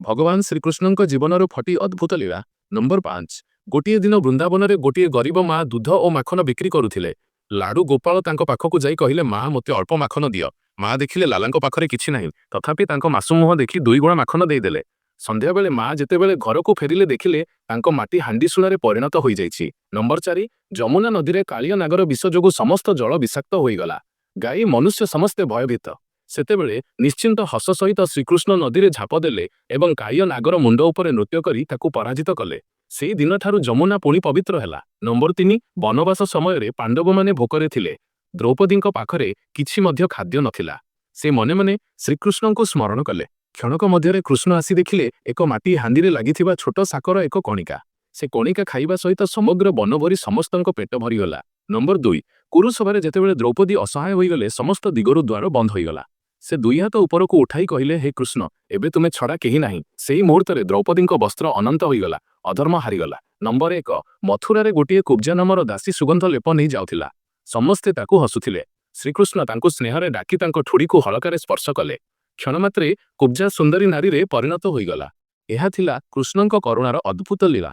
भगवान श्रीकृष्ण जीवन फटी अद्भुत लीला। नंबर 5 गोटे दिन वृंदावन में गोटे गरीब माँ दूध और माखन बिक्री करुले। लाडू गोपाल पाखक जाई कहले माँ मत अल्प माखन दियो। माँ देखिले लाला पाखरे किछि नाही, तथापि मासु मुह देखि 2 गुणा माखन देदेले। संध्या बेले माँ जेतेबेले घर को फेरिले देखिले माटी हांडीशूल परिणत हो जाइछि। नंबर 4 जमुना नदी में कालिया नागर विष जोगु समस्त जल विषाक्त होईगला। गाई मनुष्य समस्ते भयभीत। सेतेबेले निश्चिंत हस सहित श्रीकृष्ण नदी में झाप देले एवं कालिया नागर मुंड उपरे नृत्य करी ताकू पराजित कले। से दिन ठारू जमुना पुणी पवित्र हैला। नंबर 3 वनवास समय पांडव माने भोकरे थिले। द्रौपदी पाखरे किछि मध्य खाद्य नथिला। से मने मने श्रीकृष्ण को स्मरण कले। क्षणक मध्य कृष्ण आसी देखिले एक माटी हांडी रे लागिथिबा छोट साकर एक कणिका। से कणिका खाइबा सहित समग्र वन भरी समस्तक पेट भरीगला। नंबर 2 कुरुसभा जेतेबेले द्रौपदी असहाय होईगले समस्त दिगरु द्वार बंद होईगला। से 2 हाथ ऊपर को उठाई कहले, हे कृष्ण एबे तुमे छड़ा केही नाही। सेही मुहूर्त रे द्रौपदी वस्त्र अनंत होईगला, अधर्म हारीगला। नंबर 1 मथुरा रे गोटे कुब्जा नामर दासी सुगंध लेप नहीं जाउथिला। समस्ते ताकू हसुथिले। श्रीकृष्ण तांकू स्नेहरे डाकी तांको ठुड़ी को हलकारे स्पर्श कले। क्षण मात्रे कुब्जा सुंदरी नारी रे परिणत होईगला। एहा थिला कृष्णଙ୍କ करुणार अद्भुत लीला।